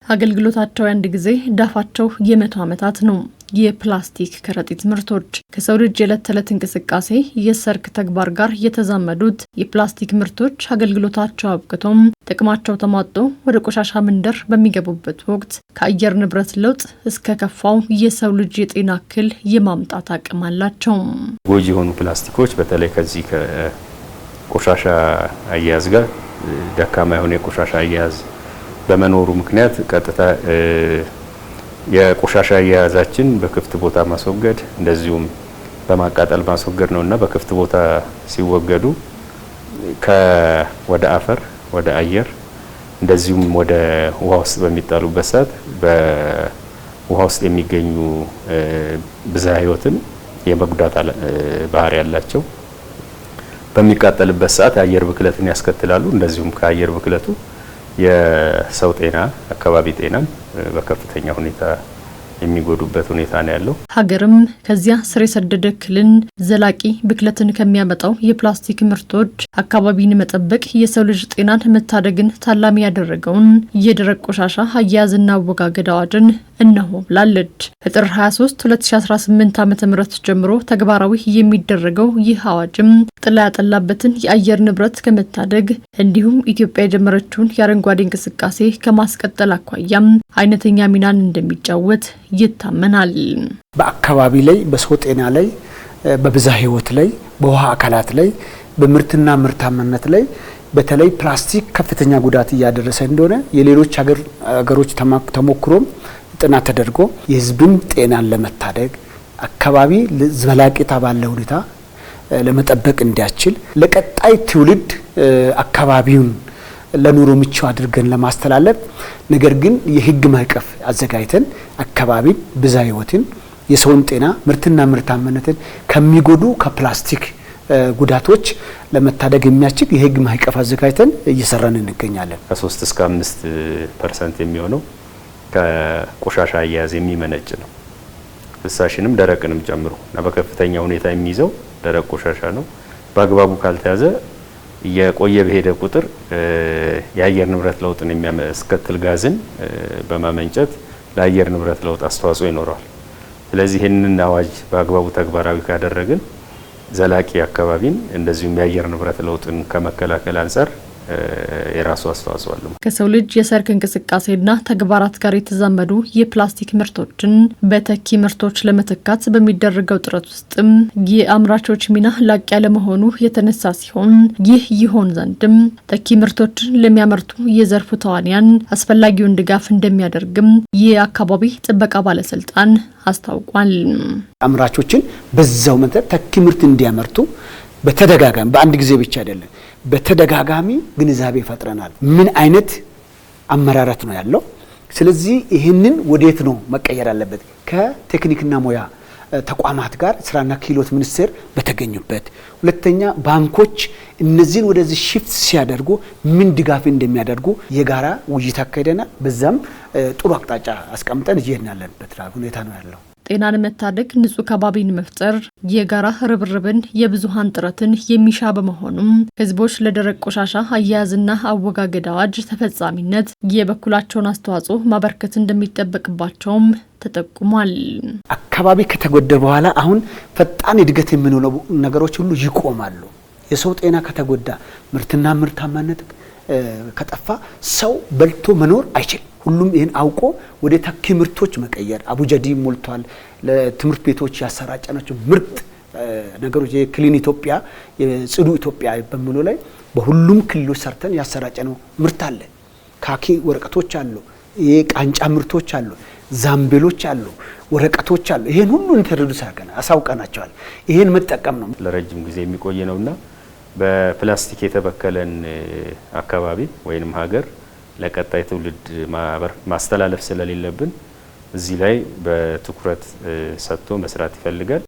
አገልግሎታቸው አንድ ጊዜ ዳፋቸው የመቶ ዓመታት ነው። የፕላስቲክ ከረጢት ምርቶች ከሰው ልጅ የዕለት ተዕለት እንቅስቃሴ የሰርክ ተግባር ጋር የተዛመዱት የፕላስቲክ ምርቶች አገልግሎታቸው አብቅቶም ጥቅማቸው ተሟጦ ወደ ቆሻሻ መንደር በሚገቡበት ወቅት ከአየር ንብረት ለውጥ እስከ ከፋው የሰው ልጅ የጤና እክል የማምጣት አቅም አላቸው። ጎጂ የሆኑ ፕላስቲኮች በተለይ ከዚህ ከቆሻሻ አያያዝ ጋር ደካማ የሆነ የቆሻሻ አያያዝ በመኖሩ ምክንያት ቀጥታ የቆሻሻ አያያዛችን በክፍት ቦታ ማስወገድ እንደዚሁም በማቃጠል ማስወገድ ነውና በክፍት ቦታ ሲወገዱ ወደ አፈር ወደ አየር እንደዚሁም ወደ ውሃ ውስጥ በሚጣሉበት ሰዓት በውሃ ውስጥ የሚገኙ ብዝሃ ሕይወትን የመጉዳት ባህሪ ያላቸው በሚቃጠልበት ሰዓት የአየር ብክለትን ያስከትላሉ። እንደዚሁም ከአየር ብክለቱ የሰው ጤና አካባቢ ጤናን በከፍተኛ ሁኔታ የሚጎዱበት ሁኔታ ነው ያለው። ሀገርም ከዚያ ስር የሰደደ እክልን ዘላቂ ብክለትን ከሚያመጣው የፕላስቲክ ምርቶች አካባቢን መጠበቅ የሰው ልጅ ጤናን መታደግን ታላሚ ያደረገውን የደረቅ ቆሻሻ አያያዝና አወጋገድ አዋጅን እነሆ ብላለች። ከጥር 23 2018 ዓ.ም ጀምሮ ተግባራዊ የሚደረገው ይህ አዋጅም ጥላ ያጠላበትን የአየር ንብረት ከመታደግ እንዲሁም ኢትዮጵያ የጀመረችውን የአረንጓዴ እንቅስቃሴ ከማስቀጠል አኳያም አይነተኛ ሚናን እንደሚጫወት ይታመናል። በአካባቢ ላይ በሰው ጤና ላይ በብዝሃ ሕይወት ላይ በውሃ አካላት ላይ በምርትና ምርታማነት ላይ በተለይ ፕላስቲክ ከፍተኛ ጉዳት እያደረሰ እንደሆነ የሌሎች ሀገሮች ተሞክሮም ጥናት ተደርጎ የሕዝብን ጤናን ለመታደግ አካባቢ ዘላቂታ ባለ ሁኔታ ለመጠበቅ እንዲያስችል ለቀጣይ ትውልድ አካባቢውን ለኑሮ ምቹ አድርገን ለማስተላለፍ ነገር ግን የህግ ማዕቀፍ አዘጋጅተን አካባቢን ብዝሃ ሕይወትን የሰውን ጤና ምርትና ምርታማነትን ከሚጎዱ ከፕላስቲክ ጉዳቶች ለመታደግ የሚያስችል የህግ ማዕቀፍ አዘጋጅተን እየሰራን እንገኛለን። ከ3 እስከ 5% የሚሆነው ከቆሻሻ አያያዝ የሚመነጭ ነው። ፍሳሽንም ደረቅንም ጨምሮ እና በከፍተኛ ሁኔታ የሚይዘው ደረቅ ቆሻሻ ነው። በአግባቡ ካልተያዘ የቆየ በሄደ ቁጥር የአየር ንብረት ለውጥን የሚያስከትል ጋዝን በማመንጨት ለአየር ንብረት ለውጥ አስተዋጽኦ ይኖረዋል። ስለዚህ ይህንን አዋጅ በአግባቡ ተግባራዊ ካደረግን ዘላቂ አካባቢን እንደዚሁም የአየር ንብረት ለውጥን ከመከላከል አንጻር የራሱ አስተዋጽኦ አለው። ከሰው ልጅ የሰርክ እንቅስቃሴና ተግባራት ጋር የተዛመዱ የፕላስቲክ ምርቶችን በተኪ ምርቶች ለመተካት በሚደረገው ጥረት ውስጥም የአምራቾች ሚና ላቅ ያለ መሆኑ የተነሳ ሲሆን ይህ ይሆን ዘንድም ተኪ ምርቶችን ለሚያመርቱ የዘርፉ ተዋንያን አስፈላጊውን ድጋፍ እንደሚያደርግም የአካባቢ ጥበቃ ባለስልጣን አስታውቋል። አምራቾችን በዛው መጠን ተኪ ምርት እንዲያመርቱ በተደጋጋሚ በአንድ ጊዜ ብቻ አይደለም በተደጋጋሚ ግንዛቤ ፈጥረናል። ምን አይነት አመራረት ነው ያለው? ስለዚህ ይህንን ወዴት ነው መቀየር ያለበት? ከቴክኒክና ሙያ ተቋማት ጋር ስራና ክህሎት ሚኒስቴር በተገኙበት፣ ሁለተኛ ባንኮች እነዚህን ወደዚህ ሽፍት ሲያደርጉ ምን ድጋፍ እንደሚያደርጉ የጋራ ውይይት አካሄደናል። በዛም ጥሩ አቅጣጫ አስቀምጠን እየሄድን ያለንበት ሁኔታ ነው ያለው። ጤናን መታደግ ንጹህ ከባቢን መፍጠር የጋራ ርብርብን የብዙሃን ጥረትን የሚሻ በመሆኑም ህዝቦች ለደረቅ ቆሻሻ አያያዝና አወጋገድ አዋጅ ተፈጻሚነት የበኩላቸውን አስተዋጽኦ ማበርከት እንደሚጠበቅባቸውም ተጠቁሟል። አካባቢ ከተጎዳ በኋላ አሁን ፈጣን እድገት የሚኖሩ ነገሮች ሁሉ ይቆማሉ። የሰው ጤና ከተጎዳ ምርትና ምርታማነት ከጠፋ ሰው በልቶ መኖር አይችልም። ሁሉም ይሄን አውቆ ወደ ተኪ ምርቶች መቀየር አቡጀዲ ሞልቷል። ለትምህርት ቤቶች ያሰራጨናቸው ምርጥ ነገሮች የክሊን ኢትዮጵያ የጽዱ ኢትዮጵያ በሚሉ ላይ በሁሉም ክልሎች ሰርተን ያሰራጨነው ምርት አለ። ካኪ ወረቀቶች አሉ፣ የቃንጫ ምርቶች አሉ፣ ዛምቤሎች አሉ፣ ወረቀቶች አሉ። ይሄን ሁሉ ኢንትሮዱስ አድርገናል፣ አሳውቀናቸዋል። ይሄን መጠቀም ነው ለረጅም ጊዜ የሚቆይ ነውና በፕላስቲክ የተበከለን አካባቢ ወይንም ሀገር ለቀጣይ ትውልድ ማስተላለፍ ስለሌለብን እዚህ ላይ በትኩረት ሰጥቶ መስራት ይፈልጋል።